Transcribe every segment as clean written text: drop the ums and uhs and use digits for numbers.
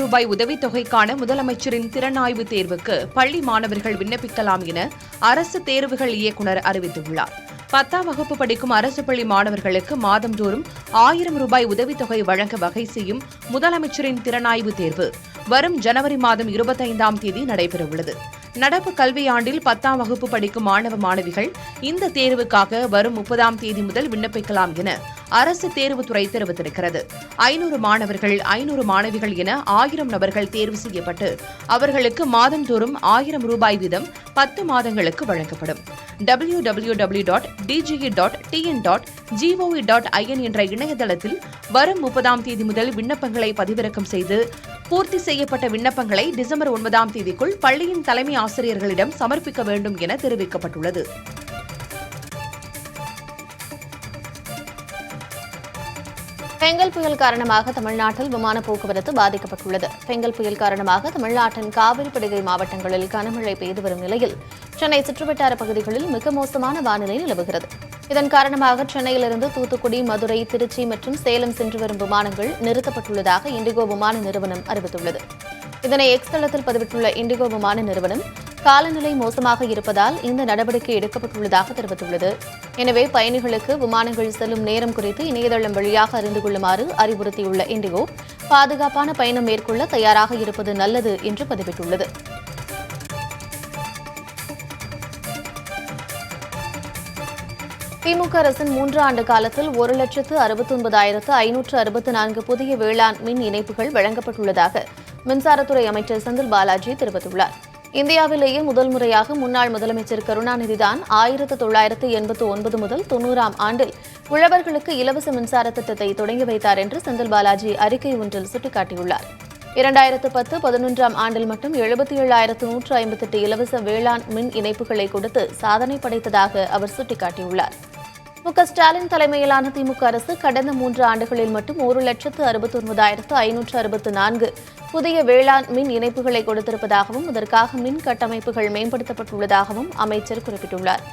ரூபாய் உதவித்தொகைக்கான முதலமைச்சரின் திறனாய்வு தேர்வுக்கு பள்ளி மாணவர்கள் விண்ணப்பிக்கலாம் என அரசு தேர்வுகள் இயக்குநர் அறிவித்துள்ளார். 10ஆம் வகுப்பு படிக்கும் அரசு பள்ளி மாணவர்களுக்கு மாதந்தோறும் ரூபாய் உதவித்தொகை வழங்க வகை செய்யும் முதலமைச்சரின் திறனாய்வு தேர்வு வரும் ஜனவரி மாதம் 25ஆம் தேதி நடைபெறவுள்ளது. நடப்பு கல்வியாண்டில் 10ஆம் வகுப்பு படிக்கும் மாணவ மாணவிகள் இந்த தேர்வுக்காக வரும் 30ஆம் தேதி முதல் விண்ணப்பிக்கலாம் என அரசு தேர்வுத்துறை தெரிவித்திருக்கிறது. 500 மாணவர்கள் 500 மாணவிகள் என 1000 நபர்கள் தேர்வு செய்யப்பட்டு அவர்களுக்கு மாதந்தோறும் ரூபாய் வீதம் 10 மாதங்களுக்கு வழங்கப்படும். www.dge.tn.gov.in என்ற இணையதளத்தில் வரும் 30ஆம் தேதி முதல் விண்ணப்பங்களை பதிவிறக்கம் செய்து பூர்த்தி செய்யப்பட்ட விண்ணப்பங்களை டிசம்பர் 9ஆம் தேதிக்குள் பள்ளியின் தலைமை ஆசிரியர்களிடம் சமர்ப்பிக்க வேண்டும் என தெரிவிக்கப்பட்டுள்ளது. பெங்கல் புயல் காரணமாக தமிழ்நாட்டில் விமான போக்குவரத்து பாதிக்கப்பட்டுள்ளது. பெங்கல் புயல் காரணமாக தமிழ்நாட்டின் காவிரிப்படுகை மாவட்டங்களில் கனமழை பெய்து வரும் நிலையில் சென்னை சுற்றுவட்டார பகுதிகளில் மிக மோசமான வானிலை நிலவுகிறது. இதன் காரணமாக சென்னையிலிருந்து தூத்துக்குடி, மதுரை, திருச்சி மற்றும் சேலம் சென்று வரும் விமானங்கள் நிறுத்தப்பட்டுள்ளதாக இண்டிகோ விமான நிறுவனம் அறிவித்துள்ளது. இதனை எக்ஸ் தளத்தில் பதிவிட்டுள்ள இண்டிகோ விமான நிறுவனம் காலநிலை மோசமாக இருப்பதால் இந்த நடவடிக்கை எடுக்கப்பட்டுள்ளதாக தெரிவித்துள்ளது. எனவே பயணிகளுக்கு விமானங்கள் செல்லும் நேரம் குறித்து இணையதளம் வழியாக அறிந்து கொள்ளுமாறு அறிவுறுத்தியுள்ள இண்டிகோ பாதுகாப்பான பயணம் மேற்கொள்ள தயாராக இருப்பது நல்லது என்று பதிவிட்டுள்ளது. திமுக அரசின் 3 ஆண்டு காலத்தில் 1,69,564 புதிய வேளாண் மின் இணைப்புகள் வழங்கப்பட்டுள்ளதாக மின்சாரத்துறை அமைச்சர் செந்தில் பாலாஜி தெரிவித்துள்ளார். இந்தியாவிலேயே முதல் முறையாக முன்னாள் முதலமைச்சர் கருணாநிதிதான் 1989 முதல் 90ஆம் ஆண்டில் உழவர்களுக்கு இலவச மின்சார திட்டத்தை தொடங்கி வைத்தார் என்று செந்தில் பாலாஜி அறிக்கை ஒன்றில் சுட்டிக்காட்டியுள்ளார். 2010-11ஆம் ஆண்டில் மட்டும் 77,158 இலவச வேளாண் மின் இணைப்புகளை கொடுத்து சாதனை படைத்ததாக அவர் சுட்டிக்காட்டியுள்ளார். ஸ்டாலின் தலைமையிலான திமுக அரசு கடந்த 3 ஆண்டுகளில் மட்டும் 1,69,564 புதிய வேளாண் மின் இணைப்புகளை கொடுத்திருப்பதாகவும் இதற்காக மின் கட்டமைப்புகள் மேம்படுத்தப்பட்டுள்ளதாகவும் அமைச்சர் குறிப்பிட்டுள்ளார்.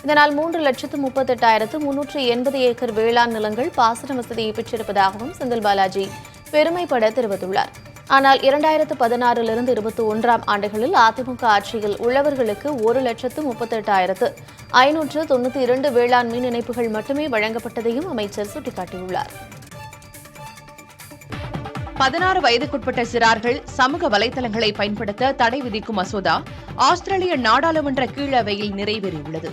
இதனால் 3,38,380 ஏக்கர் வேளாண் நிலங்கள் பாசன வசதியை பெற்றிருப்பதாகவும் செந்தில் பாலாஜி பெருமைப்பட தெரிவித்துள்ளார். ஆனால் 2016 21ஆம் ஆண்டுகளில் அதிமுக ஆட்சியில் உழவர்களுக்கு 1,38,592 வேளாண் மின் இணைப்புகள் மட்டுமே வழங்கப்பட்டதையும் அமைச்சர் சுட்டிக்காட்டியுள்ளார். 16 வயதுக்குட்பட்ட சிறார்கள் சமூக வலைதளங்களை பயன்படுத்த தடை விதிக்கும் மசோதா ஆஸ்திரேலிய நாடாளுமன்ற கீழவையில் நிறைவேறியுள்ளது.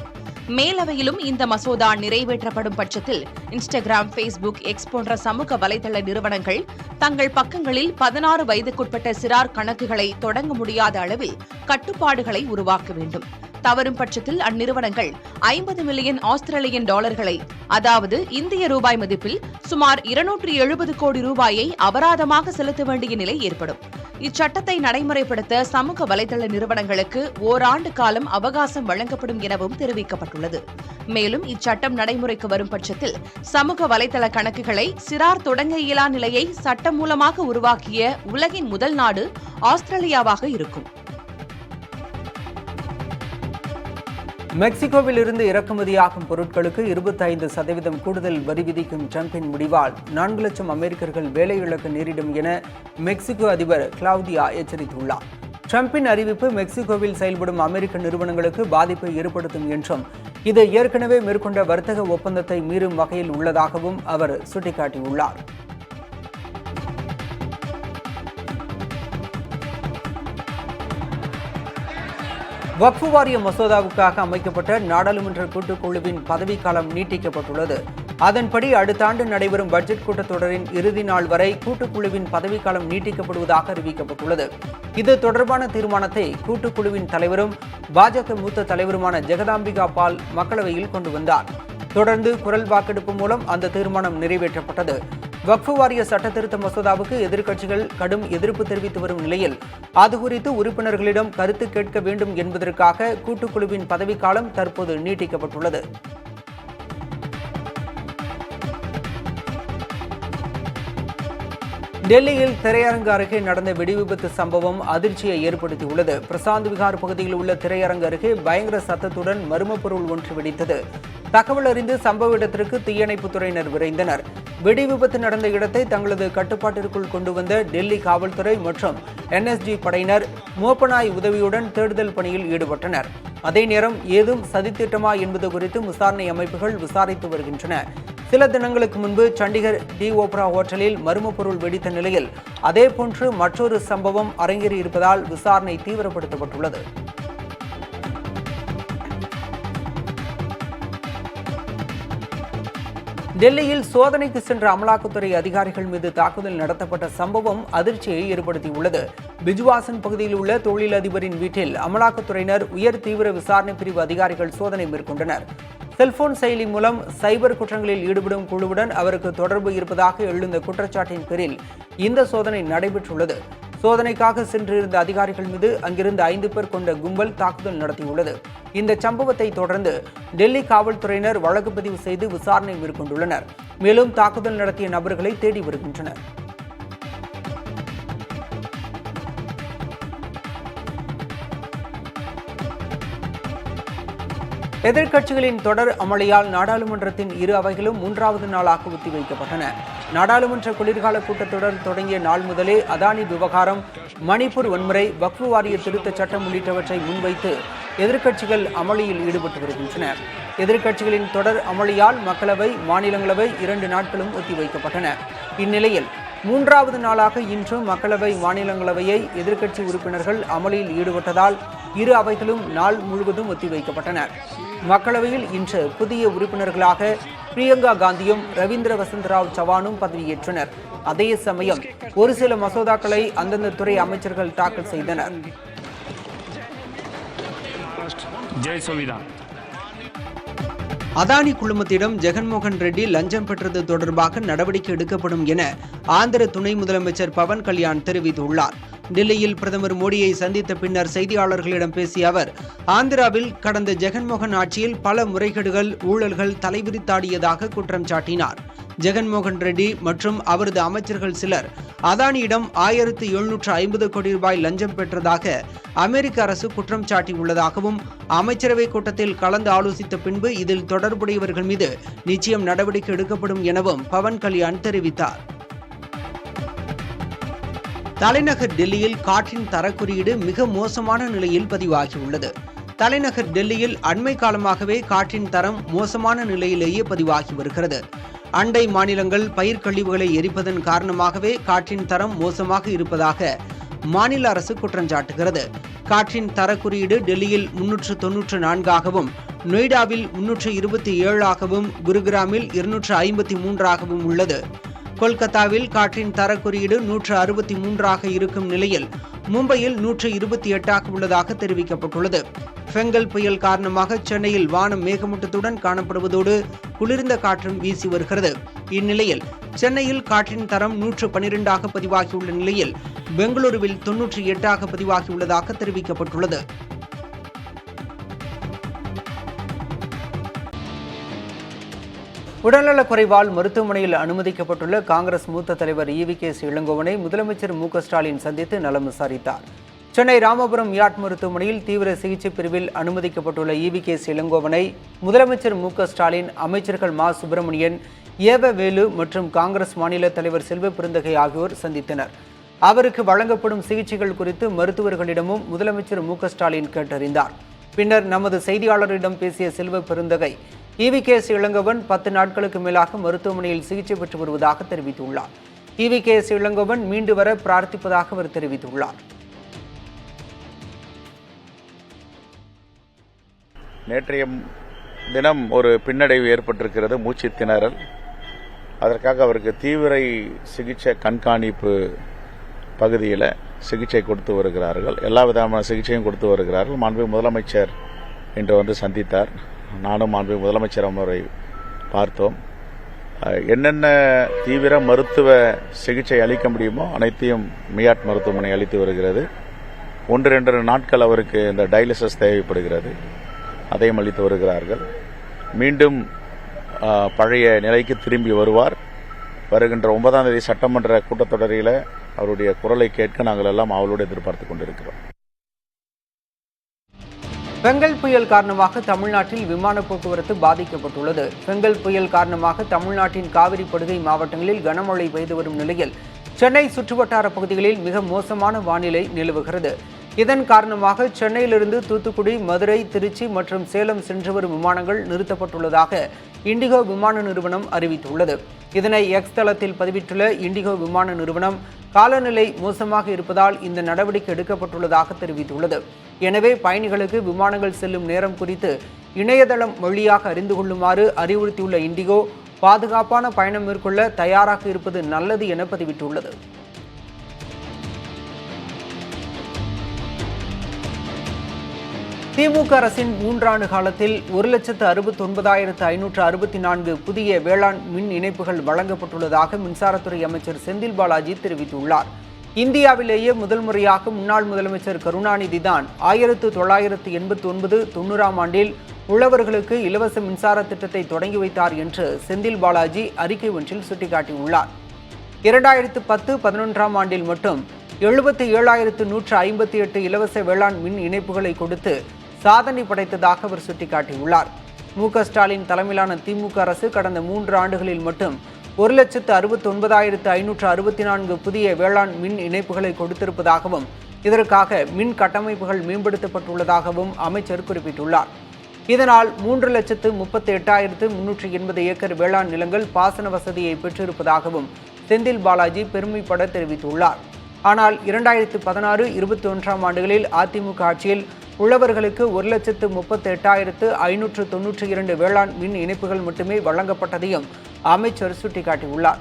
மேலவையிலும் இந்த மசோதா நிறைவேற்றப்படும் பட்சத்தில் இன்ஸ்டாகிராம், ஃபேஸ்புக், எக்ஸ் போன்ற சமூக வலைதள நிறுவனங்கள் தங்கள் பக்கங்களில் 16 வயதுக்குட்பட்ட சிறார் கணக்குகளை தொடங்க முடியாத அளவில் கட்டுப்பாடுகளை உருவாக்க வேண்டும். தவறும் பட்சத்தில் அந்நிறுவனங்கள் 50 மில்லியன் ஆஸ்திரேலியன் டாலர்களை, அதாவது இந்திய ரூபாய் மதிப்பில் சுமார் 270 கோடி ரூபாயை அபராதமாக செலுத்த வேண்டிய நிலை ஏற்படும். இச்சட்டத்தை நடைமுறைப்படுத்த சமூக வலைதள நிறுவனங்களுக்கு ஓராண்டு காலம் அவகாசம் வழங்கப்படும் எனவும் தெரிவிக்கப்பட்டுள்ளது. மேலும் இச்சட்டம் நடைமுறைக்கு வரும் பட்சத்தில் சமூக வலைதள கணக்குகளை சிறார் தொடங்க இயலா நிலையை சட்டம் மூலமாக உருவாக்கிய உலகின் முதல் நாடு ஆஸ்திரேலியாவாக இருக்கும். மெக்சிகோவில் இருந்து இறக்குமதியாகும் பொருட்களுக்கு 25% கூடுதல் வரி விதிக்கும் ட்ரம்பின் முடிவால் 4 லட்சம் அமெரிக்கர்கள் வேலை இழக்க நேரிடும் என மெக்சிகோ அதிபர் கிளவுடியா எச்சரித்துள்ளார். ட்ரம்பின் அறிவிப்பு மெக்சிகோவில் செயல்படும் அமெரிக்க நிறுவனங்களுக்கு பாதிப்பை ஏற்படுத்தும் என்றும் இது ஏற்கனவே மேற்கொண்ட வர்த்தக ஒப்பந்தத்தை மீறும் வகையில் உள்ளதாகவும் அவர் சுட்டிக்காட்டியுள்ளார். வக்ஃப் வாரிய மசோதாவுக்காக அமைக்கப்பட்ட நாடாளுமன்ற கூட்டுக்குழுவின் பதவிக்காலம் நீட்டிக்கப்பட்டுள்ளது. அதன்படி அடுத்த ஆண்டு நடைபெறும் பட்ஜெட் கூட்டத்தொடரின் இறுதி நாள் வரை கூட்டுக்குழுவின் பதவிக்காலம் நீட்டிக்கப்படுவதாக அறிவிக்கப்பட்டுள்ளது. இது தொடர்பான தீர்மானத்தை கூட்டுக்குழுவின் தலைவரும் பாஜக மூத்த தலைவருமான ஜெகதாம்பிகா பால் மக்களவையில் கொண்டு வந்தார். தொடர்ந்து குரல் வாக்கெடுப்பு மூலம் அந்த தீர்மானம் நிறைவேற்றப்பட்டது. வக்ஃப் வாரிய சட்ட திருத்த மசோதாவுக்கு எதிர்க்கட்சிகள் கடும் எதிர்ப்பு தெரிவித்து வரும் நிலையில் அது குறித்து உறுப்பினர்களிடம் கருத்து கேட்க வேண்டும் என்பதற்காக கூட்டுக்குழுவின் பதவிக்காலம் தற்போது நீட்டிக்கப்பட்டுள்ளது. டெல்லியில் திரையரங்கு அருகே நடந்த வெடிவிபத்து சம்பவம் அதிர்ச்சியை ஏற்படுத்தியுள்ளது. பிரசாந்த் விகார் பகுதியில் உள்ள திரையரங்கு அருகே பயங்கர சத்தத்துடன் மர்ம பொருள் ஒன்று வெடித்தது. தகவல் அறிந்து சம்பவ இடத்திற்கு தீயணைப்புத் துறையினர் விரைந்தனர். வெடி விபத்து நடந்த இடத்தை தங்களது கட்டுப்பாட்டிற்குள் கொண்டு வந்த டெல்லி காவல்துறை மற்றும் NSG படையினர் மோப்பநாய் உதவியுடன் தேடுதல் பணியில் ஈடுபட்டனர். அதே நேரம் ஏதும் சதித்திட்டமா என்பது குறித்து விசாரணை அமைப்புகள் விசாரித்து வருகின்றன. சில தினங்களுக்கு முன்பு சண்டிகர் டி ஓப்ரா ஹோட்டலில் மர்ம பொருள் வெடித்த நிலையில் அதேபோன்று மற்றொரு சம்பவம் அரங்கேறியிருப்பதால் விசாரணை தீவிரப்படுத்தப்பட்டுள்ளது. டெல்லியில் சோதனைக்கு சென்ற அமலாக்கத்துறை அதிகாரிகள் மீது தாக்குதல் நடத்தப்பட்ட சம்பவம் அதிர்ச்சியை ஏற்படுத்தியுள்ளது. பிஜ்வாசன் பகுதியில் உள்ள தொழிலதிபரின் வீட்டில் அமலாக்கத்துறையினர் உயர் தீவிர விசாரணை பிரிவு அதிகாரிகள் சோதனை மேற்கொண்டனர். செல்போன் செயலி மூலம் சைபர் குற்றங்களில் ஈடுபடும் குழுவுடன் அவருக்கு தொடர்பு இருப்பதாக எழுந்த குற்றச்சாட்டின் பேரில் இந்த சோதனை நடைபெற்றுள்ளது. சோதனைக்காக சென்றிருந்த அதிகாரிகள் மீது அங்கிருந்து 5 பேர் கொண்ட கும்பல் தாக்குதல் நடத்தியுள்ளது. இந்த சம்பவத்தை தொடர்ந்து டெல்லி காவல்துறையினர் வழக்கு பதிவு செய்து விசாரணை மேற்கொண்டுள்ளனர். மேலும் தாக்குதல் நடத்திய நபர்களை தேடி வருகின்றனர். எதிர்க்கட்சிகளின் தொடர் அமளியால் நாடாளுமன்றத்தின் இரு அவைகளும் 3வது நாளாக ஒத்திவைக்கப்பட்டன. நாடாளுமன்ற குளிர்கால கூட்டத்தொடர் தொடங்கிய நாள் முதலே அதானி விவகாரம், மணிப்பூர் வன்முறை, வக்ஃபு வாரிய திருத்தச் சட்டம் உள்ளிட்டவற்றை முன்வைத்து எதிர்க்கட்சிகள் அமளியில் ஈடுபட்டு வருகின்றன. எதிர்க்கட்சிகளின் தொடர் அமளியால் மக்களவை, மாநிலங்களவை 2 நாட்களும் ஒத்திவைக்கப்பட்டன. இந்நிலையில் 3வது நாளாக இன்று மக்களவை, மாநிலங்களவையை எதிர்க்கட்சி உறுப்பினர்கள் அமளியில் ஈடுபட்டதால் இரு அவைகளும் நாள் முழுவதும் ஒத்திவைக்கப்பட்டன. மக்களவையில் இன்று புதிய உறுப்பினர்களாக பிரியங்கா காந்தியும் ரவீந்திர வசந்தராவ் சவானும் பதவியேற்றனர். அதே சமயம் ஒரு சில மசோதாக்களை அந்தந்த துறை அமைச்சர்கள் தாக்கல் செய்தனர். அதானி குழுமத்திடம் ஜெகன்மோகன் ரெட்டி லஞ்சம் பெற்றது தொடர்பாக நடவடிக்கை எடுக்கப்படும் என ஆந்திர துணை முதலமைச்சர் பவன் கல்யாண் தெரிவித்துள்ளார். டெல்லியில் பிரதமர் மோடியை சந்தித்த பின்னர் செய்தியாளர்களிடம் பேசிய அவர், ஆந்திராவில் கடந்த ஜெகன்மோகன் ஆட்சியில் பல முறைகேடுகள், ஊழல்கள் தலைவிரித்தாடியதாக குற்றம் சாட்டினார். ஜெகன்மோகன் ரெட்டி மற்றும் அவரது அமைச்சர்கள் சிலர் அதானியிடம் 1750 கோடி ரூபாய் லஞ்சம் பெற்றதாக அமெரிக்க அரசு குற்றம் சாட்டியுள்ளதாகவும், அமைச்சரவை கூட்டத்தில் கலந்து ஆலோசித்த பின்பு இதில் தொடர்புடையவர்கள் மீது நிச்சயம் நடவடிக்கை எடுக்கப்படும் எனவும் பவன் கல்யாண் தெரிவித்தார். தலைநகர் டெல்லியில் காற்றின் தரக்குறியீடு மிக மோசமான நிலையில் பதிவாகியுள்ளது. தலைநகர் டெல்லியில் அண்மை காலமாகவே காற்றின் தரம் மோசமான நிலையிலேயே பதிவாகி வருகிறது. அண்டை மாநிலங்கள் பயிர் கழிவுகளை எரிப்பதன் காரணமாகவே காற்றின் தரம் மோசமாக இருப்பதாக மாநில அரசு குற்றம் சாட்டுகிறது. காற்றின் தரக்குறியீடு டெல்லியில் 394ஆகவும், நொய்டாவில் 327ஆகவும், குருகிராமில் 253ஆகவும் உள்ளது. கொல்கத்தாவில் காற்றின் தரக்குறியீடு 163ஆக இருக்கும் நிலையில் மும்பையில் 128ஆக உள்ளதாக தெரிவிக்கப்பட்டுள்ளது. ஃபெங்கல் புயல் காரணமாக சென்னையில் வானம் மேகமூட்டத்துடன் காணப்படுவதோடு குளிர்ந்த காற்றும் வீசி வருகிறது. இந்நிலையில் சென்னையில் காற்றின் தரம் 112ஆக பதிவாகியுள்ள நிலையில் பெங்களூருவில் 98ஆக பதிவாகியுள்ளதாக தெரிவிக்கப்பட்டுள்ளது. உடல்நலக் குறைவால் மருத்துவமனையில் அனுமதிக்கப்பட்டுள்ள காங்கிரஸ் மூத்த தலைவர் EVK இளங்கோவனை முதலமைச்சர் MK ஸ்டாலின் சந்தித்து நலம் விசாரித்தார். சென்னை ராமபுரம் மியாட் மருத்துவமனையில் தீவிர சிகிச்சை பிரிவில் அனுமதிக்கப்பட்டுள்ள EVK இளங்கோவனை முதலமைச்சர் MK ஸ்டாலின், அமைச்சர்கள் மா சுப்பிரமணியன், ஏவவேலு மற்றும் காங்கிரஸ் மாநில தலைவர் செல்வ பெருந்தகை ஆகியோர் சந்தித்தனர். அவருக்கு வழங்கப்படும் சிகிச்சைகள் குறித்து மருத்துவர்களிடமும் முதலமைச்சர் MK ஸ்டாலின் கேட்டறிந்தார். பின்னர் நமது செய்தியாளரிடம் பேசிய செல்வ பெருந்தகை, EVK இளங்கோவன் 10 நாட்களுக்கு மேலாக மருத்துவமனையில் சிகிச்சை பெற்று வருவதாக தெரிவித்துள்ளார். EVK இளங்கோவன் மீண்டு வர பிரார்த்திப்பதாக அவர் தெரிவித்துள்ளார். நேற்றைய தினம் ஒரு பின்னடைவு ஏற்பட்டிருக்கிறது, மூச்சு திணறல். அதற்காக அவருக்கு தீவிர சிகிச்சை கண்காணிப்பு பகுதியில் சிகிச்சை கொடுத்து வருகிறார்கள். எல்லா விதமான சிகிச்சையும் கொடுத்து வருகிறார்கள். மாண்புமிகு முதலமைச்சர் இன்று வந்து சந்தித்தார். நானும் மாண்புமிகு முதலமைச்சர் அவரை பார்த்தோம். என்னென்ன தீவிர மருத்துவ சிகிச்சை அளிக்க முடியுமோ அனைத்தையும் மியாட் மருத்துவமனை அளித்து வருகிறது. 1-2 நாட்கள் அவருக்கு இந்த டயாலிசிஸ் தேவைப்படுகிறது, அதையும் அளித்து வருகிறார்கள். மீண்டும் பழைய நிலைக்கு திரும்பி வருவார். வருகின்ற 9ஆம் தேதி சட்டமன்ற கூட்டத்தொடரில் அவருடைய குரலை கேட்க நாங்கள் எல்லாம் அவளோடு எதிர்பார்த்து கொண்டிருக்கிறோம். பெங்கல் புயல் காரணமாக தமிழ்நாட்டில் விமான போக்குவரத்து பாதிக்கப்பட்டுள்ளது. பெங்கல் புயல் காரணமாக தமிழ்நாட்டின் காவிரி படுகை மாவட்டங்களில் கனமழை பெய்து வரும் நிலையில் சென்னை சுற்றுவட்டார பகுதிகளில் மிக மோசமான வானிலை நிலவுகிறது. இதன் காரணமாக சென்னையிலிருந்து தூத்துக்குடி, மதுரை, திருச்சி மற்றும் சேலம் சென்று வரும் விமானங்கள் நிறுத்தப்பட்டுள்ளதாக இண்டிகோ விமான நிறுவனம் அறிவித்துள்ளது. இதனை எக்ஸ் தளத்தில் பதிவிட்டுள்ள இண்டிகோ விமான நிறுவனம் காலநிலை மோசமாக இருப்பதால் இந்த நடவடிக்கை எடுக்கப்பட்டுள்ளதாக தெரிவித்துள்ளது. எனவே பயணிகளுக்கு விமானங்கள் செல்லும் நேரம் குறித்து இணையதளம் வழியாக அறிந்து கொள்ளுமாறு அறிவுறுத்தியுள்ள இண்டிகோ பாதுகாப்பான பயணம் மேற்கொள்ள தயாராக இருப்பது நல்லது என பதிவிட்டுள்ளது. திமுக அரசின் 3 ஆண்டு காலத்தில் 1,69,564 புதிய வேளாண் மின் இணைப்புகள் வழங்கப்பட்டுள்ளதாக மின்சாரத்துறை அமைச்சர் செந்தில் பாலாஜி தெரிவித்துள்ளார். இந்தியாவிலேயே முதல் முறையாக முன்னாள் முதலமைச்சர் கருணாநிதி தான் 1989-90 ஆண்டில் உழவர்களுக்கு இலவச மின்சார திட்டத்தை தொடங்கி வைத்தார் என்று செந்தில் பாலாஜி அறிக்கை ஒன்றில் சுட்டிக்காட்டியுள்ளார். 2010-11 ஆண்டில் மட்டும் 77,158 இலவச வேளாண் மின் இணைப்புகளை கொடுத்து சாதனை படைத்ததாக அவர் சுட்டிக்காட்டியுள்ளார். மு.க. ஸ்டாலின் தலைமையிலான திமுக அரசு கடந்த 3 ஆண்டுகளில் மட்டும் 1,69,564 புதிய வேளாண் மின் இணைப்புகளை கொடுத்திருப்பதாகவும் இதற்காக மின் கட்டமைப்புகள் மேம்படுத்தப்பட்டுள்ளதாகவும் அமைச்சர் குறிப்பிட்டுள்ளார். இதனால் 3,38,380 ஏக்கர் வேளாண் நிலங்கள் பாசன வசதியை பெற்றிருப்பதாகவும் செந்தில் பாலாஜி பெருமைப்பட தெரிவித்துள்ளார். ஆனால் 2016-21 ஆண்டுகளில் அதிமுக ஆட்சியில் உழவர்களுக்கு 1,38,592 வேளாண் மின் இணைப்புகள் மட்டுமே வழங்கப்பட்டதையும் அமைச்சர் சுட்டிக்காட்டியுள்ளார்.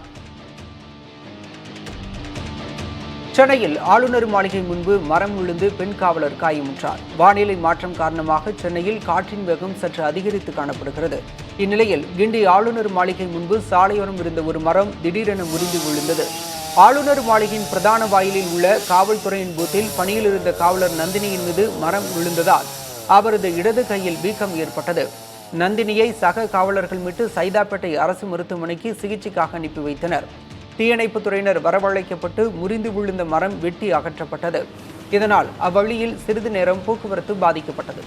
சென்னையில் ஆளுநர் மாளிகை முன்பு மரம் விழுந்து பெண் காவலர் காயமுற்றார். வானிலை மாற்றம் காரணமாக சென்னையில் காற்றின் வேகம் சற்று அதிகரித்து காணப்படுகிறது. இந்நிலையில் கிண்டி ஆளுநர் மாளிகை முன்பு சாலையோரம் இருந்த ஒரு மரம் திடீரென முறிந்து விழுந்தது. ஆளுநர் மாளிகையின் பிரதான வாயிலில் உள்ள காவல்துறையின் பூத்தில் பணியில் இருந்த காவலர் நந்தினியின் மீது மரம் விழுந்ததால் அவரது இடது கையில் வீக்கம் ஏற்பட்டது. நந்தினியை சக காவலர்கள் மீட்டு சைதாப்பேட்டை அரசு மருத்துவமனைக்கு சிகிச்சைக்காக அனுப்பி வைத்தனர். தீயணைப்புத் துறையினர் வரவழைக்கப்பட்டு முறிந்து விழுந்த மரம் வெட்டி அகற்றப்பட்டது. இதனால் அவ்வழியில் சிறிது நேரம் போக்குவரத்து பாதிக்கப்பட்டது.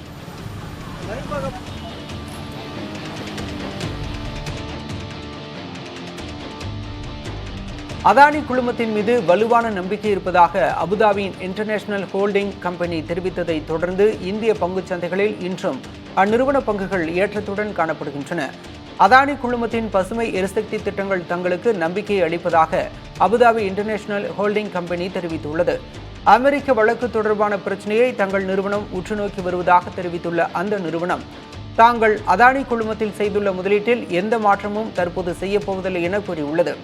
அதானி குழுமத்தின் மீது வலுவான நம்பிக்கை இருப்பதாக அபுதாபியின் இன்டர்நேஷனல் ஹோல்டிங் கம்பெனி தெரிவித்ததை தொடர்ந்து இந்திய பங்குச் சந்தைகளில் இன்றும் அந்நிறுவன பங்குகள் ஏற்றத்துடன் காணப்படுகின்றன. அதானி குழுமத்தின் பசுமை எரிசக்தி திட்டங்கள் தங்களுக்கு நம்பிக்கையை அளிப்பதாக அபுதாபி இன்டர்நேஷனல் ஹோல்டிங் கம்பெனி தெரிவித்துள்ளது. அமெரிக்க வழக்கு தொடர்பான பிரச்சனையை தங்கள் நிறுவனம் உற்றுநோக்கி வருவதாக தெரிவித்துள்ள அந்த நிறுவனம் தாங்கள் அதானி குழுமத்தில் செய்துள்ள முதலீட்டில் எந்த மாற்றமும் தற்போது செய்யப்போவதில்லை என கூறியுள்ளது.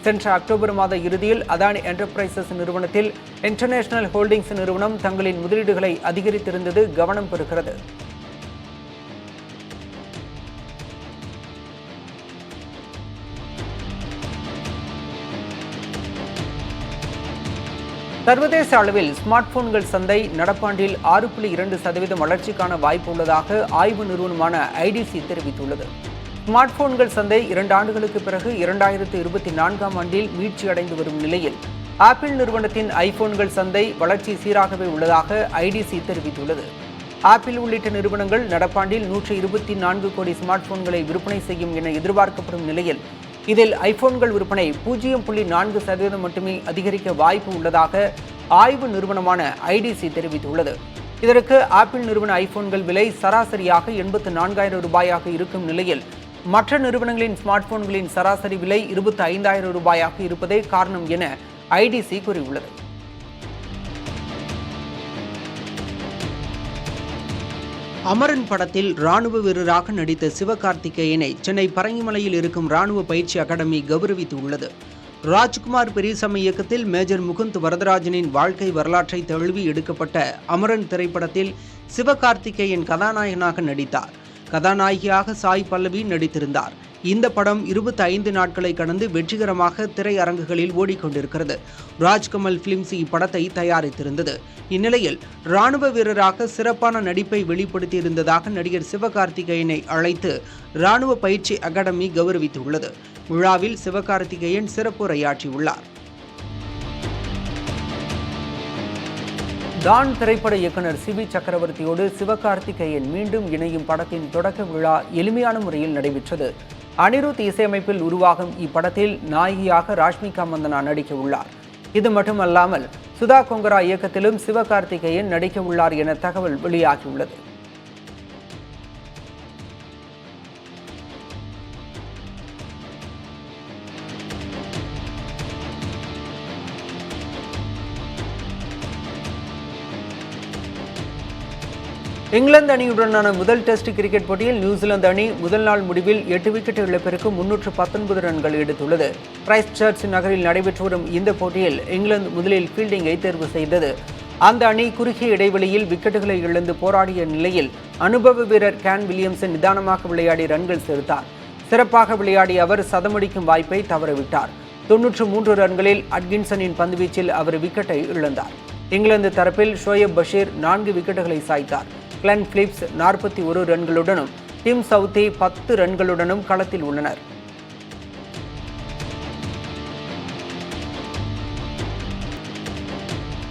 சென்ற அக்டோபர் மாத இறுதியில் அதானி என்டர்பிரைசஸ் நிறுவனத்தில் இன்டர்நேஷனல் ஹோல்டிங்ஸ் நிறுவனம் தங்களின் முதலீடுகளை அதிகரித்திருந்தது கவனம் பெறுகிறது. சர்வதேச அளவில் ஸ்மார்ட் போன்கள் சந்தை நடப்பாண்டில் 6.2% வளர்ச்சிக்கான வாய்ப்பு உள்ளதாக ஆய்வு நிறுவனமான ஐடிசி தெரிவித்துள்ளது. ஸ்மார்ட் போன்கள் சந்தை 2 ஆண்டுகளுக்கு பிறகு 2024 ஆண்டில் மீட்சியடைந்து வரும் நிலையில் ஆப்பிள் நிறுவனத்தின் ஐபோன்கள் சந்தை வளர்ச்சி சீராகவே உள்ளதாக ஐடிசி தெரிவித்துள்ளது. ஆப்பிள் உள்ளிட்ட நிறுவனங்கள் நடப்பாண்டில் 124 கோடி ஸ்மார்ட் போன்களை விற்பனை செய்யும் என எதிர்பார்க்கப்படும் நிலையில் இதில் ஐபோன்கள் விற்பனை 0.4% மட்டுமே அதிகரிக்க வாய்ப்பு உள்ளதாக ஆய்வு நிறுவனமான ஐடிசி தெரிவித்துள்ளது. இதற்கு ஆப்பிள் நிறுவன ஐபோன்கள் விலை சராசரியாக 84,000 ரூபாயாக இருக்கும் நிலையில் மற்ற நிறுவனங்களின் ஸ்மார்ட் போன்களின் சராசரி விலை 25,000 ரூபாயாக இருப்பதே காரணம் என ஐடிசி கூறியுள்ளது. அமரன் படத்தில் ராணுவ வீரராக நடித்த சிவகார்த்திகேயனை சென்னை பரங்கிமலையில் இருக்கும் ராணுவ பயிற்சி அகாடமி கௌரவித்துள்ளது. ராஜ்குமார் பெரியசாமி இயக்கத்தில் மேஜர் முகுந்த் வரதராஜனின் வாழ்க்கை வரலாற்றை தழுவி எடுக்கப்பட்ட அமரன் திரைப்படத்தில் சிவகார்த்திகேயன் கதாநாயகனாக நடித்தார். கதாநாயகியாக சாய் பல்லவி நடித்திருந்தார். இந்த படம் 25 நாட்களை கடந்து வெற்றிகரமாக திரையரங்குகளில் ஓடிக்கொண்டிருக்கிறது. ராஜ்கமல் பிலிம்ஸ் இப்படத்தை தயாரித்திருந்தது. இந்நிலையில் ராணுவ வீரராக சிறப்பான நடிப்பை வெளிப்படுத்தியிருந்ததாக நடிகர் சிவகார்த்திகேயனை அழைத்து ராணுவ பயிற்சி அகாடமி கௌரவித்துள்ளது. விழாவில் சிவகார்த்திகேயன் சிறப்புரையாற்றியுள்ளார். டான் திரைப்பட இயக்குனர் சிபி சக்கரவர்த்தியோடு சிவகார்த்திகேயன் மீண்டும் இணையும் படத்தின் தொடக்க விழா எளிமையான முறையில் நடைபெற்றது. அனிருத் இசையமைப்பில் உருவாகும் இப்படத்தில் நாயகியாக ராஷ்மிகா மந்தனா நடிக்க உள்ளார். இது மட்டுமல்லாமல் சுதா கொங்கரா இயக்கத்திலும் சிவகார்த்திகேயன் நடிக்க உள்ளார் என தகவல் வெளியாகியுள்ளது. இங்கிலாந்து அணியுடனான முதல் டெஸ்ட் கிரிக்கெட் போட்டியில் நியூசிலாந்து அணி முதல் நாள் முடிவில் 8 விக்கெட் இழப்பிற்கு 319 ரன்கள் எடுத்துள்ளது. கிரைஸ்ட் சர்ச் நகரில் நடைபெற்று வரும் இந்த போட்டியில் இங்கிலாந்து முதலில் ஃபீல்டிங்கை தேர்வு செய்தது. அந்த அணி குறுகிய இடைவெளியில் விக்கெட்டுகளை இழந்து போராடிய நிலையில் அனுபவ வீரர் கேன் வில்லியம்சன் நிதானமாக விளையாடி ரன்கள் சேர்த்தார். சிறப்பாக விளையாடிய அவர் சதமடிக்கும் வாய்ப்பை தவறவிட்டார். 93 ரன்களில் அட்கின்சனின் பந்துவீச்சில் அவர் விக்கெட்டை இழந்தார். இங்கிலாந்து தரப்பில் ஷோயப் பஷீர் 4 விக்கெட்டுகளை சாய்த்தார். கிளென் பிலிப்ஸ் 41 ரன்களுடனும் டிம் சவுத்தி 10 ரன்களுடனும் களத்தில் உள்ளனர்.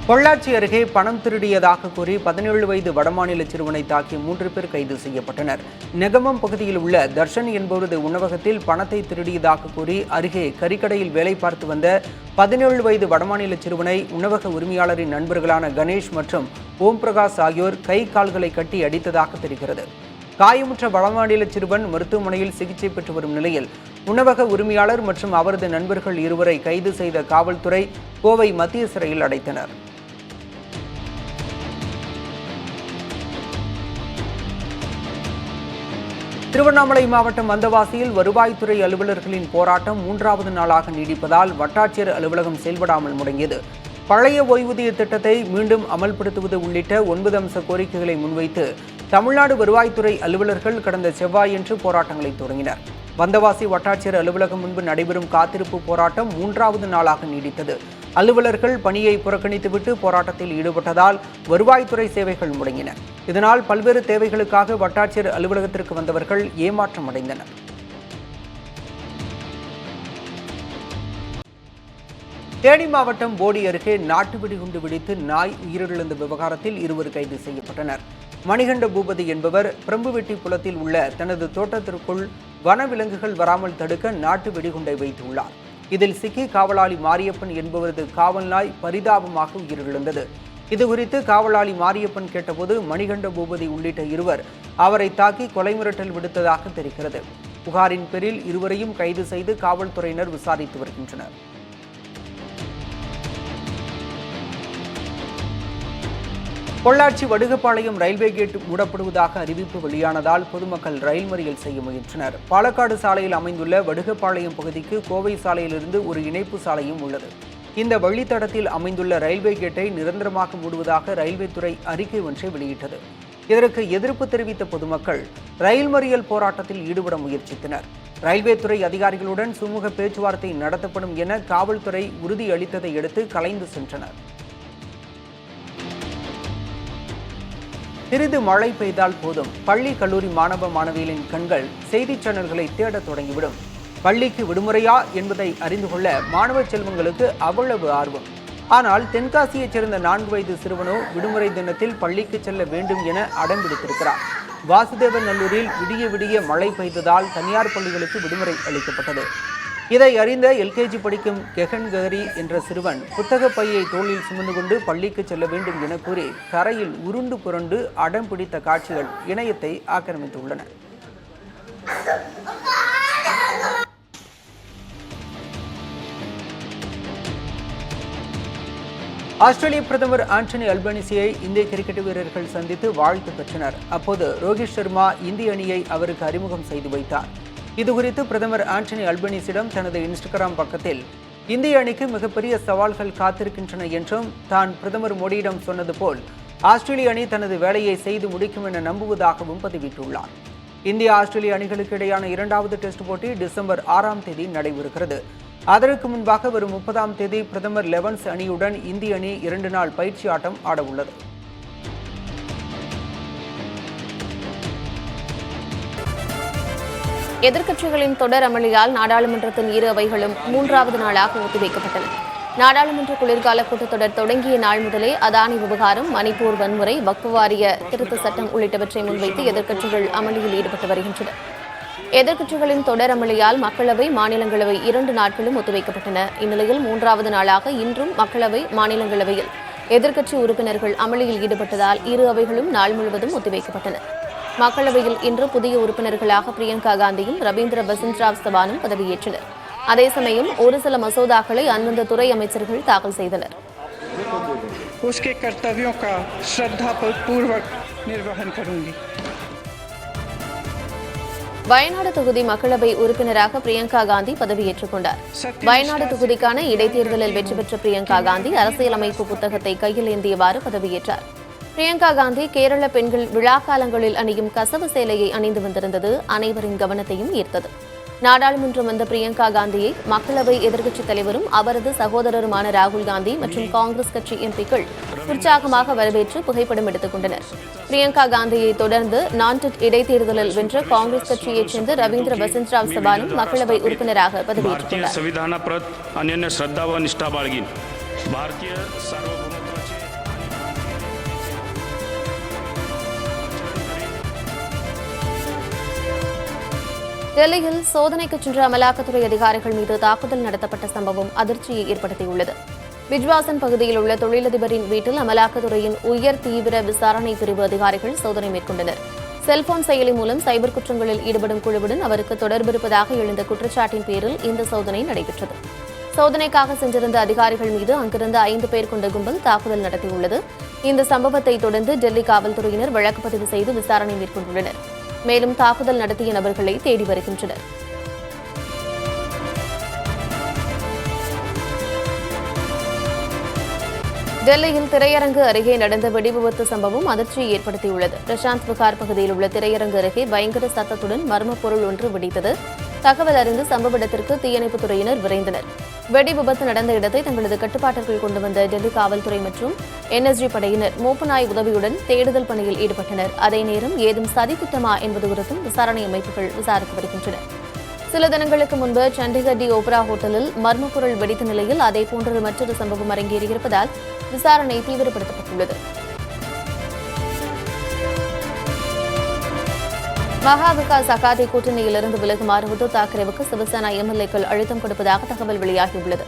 பொள்ளாச்சி அருகே பணம் திருடியதாக கூறி 17 வயது வடமாநில சிறுவனை தாக்கிய 3 பேர் கைது செய்யப்பட்டனர். நெகமம் பகுதியில் உள்ள தர்ஷன் என்பவரது உணவகத்தில் பணத்தை திருடியதாக கூறி அருகே கறிக்கடையில் வேலை பார்த்து வந்த 17 வயது வடமாநில சிறுவனை உணவக உரிமையாளரின் நண்பர்களான கணேஷ் மற்றும் ஓம் பிரகாஷ் ஆகியோர் கை கால்களை கட்டி அடித்ததாக தெரிகிறது. காயமுற்ற வடமாநில சிறுவன் மருத்துவமனையில் சிகிச்சை பெற்று வரும் நிலையில் உணவக உரிமையாளர் மற்றும் அவரது நண்பர்கள் இருவரை கைது செய்த காவல்துறை கோவை மத்திய சிறையில் அடைத்தனர். திருவண்ணாமலை மாவட்டம் வந்தவாசியில் வருவாய்த்துறை அலுவலர்களின் போராட்டம் 3வது நாளாக நீடிப்பதால் வட்டாட்சியர் அலுவலகம் செயல்படாமல் முடங்கியது. பழைய ஓய்வூதிய திட்டத்தை மீண்டும் அமல்படுத்துவது உள்ளிட்ட 9 அம்ச கோரிக்கைகளை முன்வைத்து தமிழ்நாடு வருவாய்த்துறை அலுவலர்கள் கடந்த செவ்வாயன்று போராட்டங்களை தொடங்கினர். வந்தவாசி வட்டாட்சியர் அலுவலகம் முன்பு நடைபெறும் காத்திருப்பு போராட்டம் 3வது நாளாக நீடித்தது. அலுவலர்கள் பணியை புறக்கணித்துவிட்டு போராட்டத்தில் ஈடுபட்டதால் வருவாய்த்துறை சேவைகள் முடங்கின. இதனால் பல்வேறு தேவைகளுக்காக வட்டாட்சியர் அலுவலகத்திற்கு வந்தவர்கள் ஏமாற்றம் அடைந்தனர். தேனி மாவட்டம் போடி அருகே நாட்டு வெடிகுண்டு வெடித்து நாய் உயிரிழந்த விவகாரத்தில் 2 கைது செய்யப்பட்டனர். மணிகண்ட பூபதி என்பவர் பிரம்புவெட்டி புலத்தில் உள்ள தனது தோட்டத்திற்குள் வனவிலங்குகள் வராமல் தடுக்க நாட்டு வெடிகுண்டை வைத்துள்ளார். இதில் சிக்கி காவலாளி மாரியப்பன் என்பவரது காவல் நாய் பரிதாபமாக உயிரிழந்தது. இதுகுறித்து காவலாளி மாரியப்பன் கேட்டபோது மணிகண்ட பூபதி உள்ளிட்ட 2 அவரை தாக்கி கொலை மிரட்டல் விடுத்ததாக தெரிகிறது. புகாரின் பேரில் 2வரையும் கைது செய்து காவல்துறையினர் விசாரித்து வருகின்றனர். பொள்ளாச்சி வடுகப்பாளையம் ரயில்வே கேட் மூடப்படுவதாக அறிவிப்பு வெளியானதால் பொதுமக்கள் ரயில் மறியல் செய்ய முயன்றனர். பாலக்காடு சாலையில் அமைந்துள்ள வடுகப்பாளையம் பகுதிக்கு கோவை சாலையிலிருந்து ஒரு இணைப்பு சாலையும் உள்ளது. இந்த வழித்தடத்தில் அமைந்துள்ள ரயில்வே கேட்டை நிரந்தரமாக மூடுவதாக ரயில்வே துறை அறிக்கை ஒன்றை வெளியிட்டது. இதற்கு எதிர்ப்பு தெரிவித்த பொதுமக்கள் ரயில் மறியல் போராட்டத்தில் ஈடுபட முயற்சித்தனர். ரயில்வே துறை அதிகாரிகளுடன் சுமூக பேச்சுவார்த்தை நடத்தப்படும் என காவல்துறை உறுதியளித்ததை அடுத்து கலைந்து சென்றனர். சிறிது மழை பெய்தால் போதும் பள்ளி கல்லூரி மாணவ மாணவிகளின் கண்கள் செய்தி சேனல்களை தேடத் தொடங்கிவிடும். பள்ளிக்கு விடுமுறையா என்பதை அறிந்து கொள்ள மாணவ செல்வங்களுக்கு அவ்வளவு ஆர்வம். ஆனால் தென்காசியைச் சேர்ந்த 4 வயது சிறுவனோ விடுமுறை தினத்தில் பள்ளிக்கு செல்ல வேண்டும் என அடம்பிடித்திருக்கிறார். வாசுதேவன் நல்லூரில் விடிய விடிய மழை பெய்ததால் தனியார் பள்ளிகளுக்கு விடுமுறை அளிக்கப்பட்டது. இதை அறிந்த எல்கேஜி படிக்கும் கெகன் கஹரி என்ற சிறுவன் புத்தக பையை தோளில் சுமந்து கொண்டு பள்ளிக்கு செல்ல வேண்டும் என கூறி தரையில் உருண்டு புரண்டு அடம் பிடித்த காட்சிகள் இணையத்தை ஆக்கிரமித்துள்ளன. ஆஸ்திரேலிய பிரதமர் ஆண்டனி அல்பனீசியை இந்திய கிரிக்கெட் வீரர்கள் சந்தித்து வாழ்த்து பெற்றனர். அப்போது ரோஹித் சர்மா இந்திய அணியை அவருக்கு அறிமுகம் செய்து வைத்தார். இதுகுறித்து பிரதமர் ஆண்டனி அல்பனீசிடம் தனது இன்ஸ்டாகிராம் பக்கத்தில் இந்திய அணிக்கு மிகப்பெரிய சவால்கள் காத்திருக்கின்றன என்றும் தான் பிரதமர் மோடியிடம் சொன்னது போல் ஆஸ்திரேலிய அணி தனது வேலையை செய்து முடிக்கும் என நம்புவதாகவும் பதிவிட்டுள்ளார். இந்திய ஆஸ்திரேலிய அணிகளுக்கு இடையான 2வது டெஸ்ட் போட்டி டிசம்பர் 6ஆம் தேதி நடைபெறுகிறது. அதற்கு முன்பாக வரும் 30ஆம் தேதி பிரதமர் லெவன்ஸ் அணியுடன் இந்திய அணி 2 நாள் பயிற்சி ஆட்டம் ஆடவுள்ளது. எதிர்க்கட்சிகளின் தொடர் அமளியால் நாடாளுமன்றத்தின் 2 அவைகளும் 3வது நாளாக ஒத்திவைக்கப்பட்டன. நாடாளுமன்ற குளிர்கால கூட்டத்தொடர் தொடங்கிய நாள் முதலே அதானி விவகாரம், மணிப்பூர் வன்முறை, வக்ஃபு வாரிய திருத்த சட்டம் உள்ளிட்டவற்றை முன்வைத்து எதிர்க்கட்சிகள் அமளியில் ஈடுபட்டு வருகின்றன. எதிர்க்கட்சிகளின் தொடர் அமளியால் மக்களவை, மாநிலங்களவை 2 நாட்களும் ஒத்திவைக்கப்பட்டன. இந்நிலையில் 3வது நாளாக இன்றும் மக்களவை, மாநிலங்களவையில் எதிர்க்கட்சி உறுப்பினர்கள் அமளியில் ஈடுபட்டதால் இரு அவைகளும் நாள் முழுவதும் ஒத்திவைக்கப்பட்டன. மக்களவையில் இன்று புதிய உறுப்பினர்களாக பிரியங்கா காந்தியும் ரவீந்திர பசின்ராவ் சவானும் பதவியேற்றனர். அதே சமயம் ஒரு சில மசோதாக்களை அந்தந்த துறை அமைச்சர்கள் தாக்கல் செய்தனர். उसके कर्तव्यों का श्रद्धापूर्वक निर्वहन करूंगी. வயநாடு தொகுதி மக்களவை உறுப்பினராக பிரியங்கா காந்தி பதவியேற்றுக் கொண்டார். வயநாடு தொகுதிக்கான இடைத்தேர்தலில் வெற்றி பெற்ற பிரியங்கா காந்தி அரசியலமைப்பு புத்தகத்தை கையில் ஏந்தியவாறு பதவியேற்றார். பிரியங்கா காந்தி கேரள பெண்கள் விழாக்காலங்களில் அணியும் கசவு சேலையை அணிந்து வந்திருந்தது அனைவரின் கவனத்தையும் ஈர்த்தது. நாடாளுமன்றம் வந்த பிரியங்கா காந்தியை மக்களவை எதிர்க்கட்சித் தலைவரும் அவரது சகோதரருமான ராகுல் காந்தி மற்றும் காங்கிரஸ் கட்சி எம்பிக்கள் உற்சாகமாக வரவேற்று புகைப்படம் எடுத்துக் கொண்டனர். பிரியங்கா காந்தியை தொடர்ந்து நான்டெட் இடைத்தேர்தலில் வென்ற காங்கிரஸ் கட்சியைச் சேர்ந்த ரவீந்திர பசின்ராவ் சவானும் மக்களவை உறுப்பினராக பதவியேற்றுக் கொண்டார். டெல்லியில் சோதனைக்கு சென்ற அமலாக்கத்துறை அதிகாரிகள் மீது தாக்குதல் நடத்தப்பட்ட சம்பவம் அதிர்ச்சியை ஏற்படுத்தியுள்ளது. பிஜ்வாசன் பகுதியில் உள்ள தொழிலதிபரின் வீட்டில் அமலாக்கத்துறையின் உயர் தீவிர விசாரணை பிரிவு அதிகாரிகள் சோதனை மேற்கொண்டனர். செல்போன் செயலி மூலம் சைபர் குற்றங்களில் ஈடுபடும் குழுவுடன் அவருக்கு தொடர்பு இருப்பதாக எழுந்த குற்றச்சாட்டின் பேரில் இந்த சோதனை நடைபெற்றது. சோதனைக்காக சென்றிருந்த அதிகாரிகள் மீது அங்கிருந்த 5 பேர் கொண்ட கும்பல் தாக்குதல் நடத்தியுள்ளது. இந்த சம்பவத்தை தொடர்ந்து டெல்லி காவல்துறையினர் வழக்கு பதிவு செய்து விசாரணை மேற்கொண்டுள்ளனர். மேலும் தாக்குதல் நடத்திய நபர்களை தேடி வருகின்றனர். டெல்லியில் திரையரங்கு அருகே நடந்த வெடிவிபத்து சம்பவம் அதிர்ச்சியை ஏற்படுத்தியுள்ளது. பிரசாந்த் புகார் பகுதியில் உள்ள திரையரங்கு அருகே பயங்கர சத்தத்துடன் மர்ம பொருள் ஒன்று வெடித்தது. தகவல் அறிந்து சம்பவ இடத்திற்கு தீயணைப்புத் துறையினர் விரைந்தனர். வெடி விபத்து நடந்த இடத்தை தங்களது கட்டுப்பாட்டிற்குள் கொண்டு வந்த டெல்லி காவல்துறை மற்றும் NSG படையினர் மோப்பநாய் உதவியுடன் தேடுதல் பணியில் ஈடுபட்டனர். அதே நேரம் ஏதும் சதித்திட்டமா என்பது குறித்தும் விசாரணை அமைப்புகள் விசாரித்து வருகின்றன. சில தினங்களுக்கு முன்பு சண்டிகர் டி ஓபரா ஹோட்டலில் மர்ம பொருள் வெடித்த நிலையில் அதேபோன்ற மற்றொரு சம்பவம் அரங்கேறியிருப்பதால் விசாரணை தீவிரப்படுத்தப்பட்டுள்ளது. மகா விகாஸ் அகாதி கூட்டணியிலிருந்து விலகுமாறு உத்தவ் தாக்கரேவுக்கு சிவசேனா MLAக்கள் அழுத்தம் கொடுப்பதாக தகவல் வெளியாகியுள்ளது.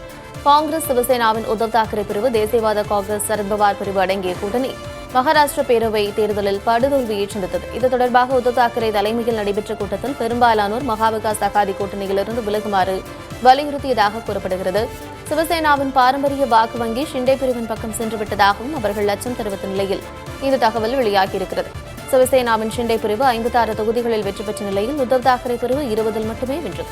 காங்கிரஸ், சிவசேனாவின் உத்தவ் தாக்கரே பிரிவு, தேசியவாத காங்கிரஸ், சரத்பவார் பிரிவு அடங்கிய கூட்டணி மகாராஷ்டிர பேரவை தேர்தலில் படுதோல்வியை சந்தித்தது. இது தொடர்பாக உத்தவ் தாக்கரே தலைமையில் நடைபெற்ற கூட்டத்தில் பெரும்பாலானோர் மகா விகாஸ் அகாதி கூட்டணியிலிருந்து விலகுமாறு வலியுறுத்தியதாக கூறப்படுகிறது. சிவசேனாவின் பாரம்பரிய வாக்கு வங்கி ஷிண்டே பிரிவின் பக்கம் சென்றுவிட்டதாகவும் அவர்கள் அச்சம் தெரிவித்த நிலையில் இந்த தகவல் வெளியாகியிருக்கிறது. சிவசேனாவின் ஷிண்டே பிரிவு 56 தொகுதிகளில் வெற்றி பெற்ற நிலையில் உத்தவ் தாக்கரே பிரிவு 20 மட்டுமே வென்றது.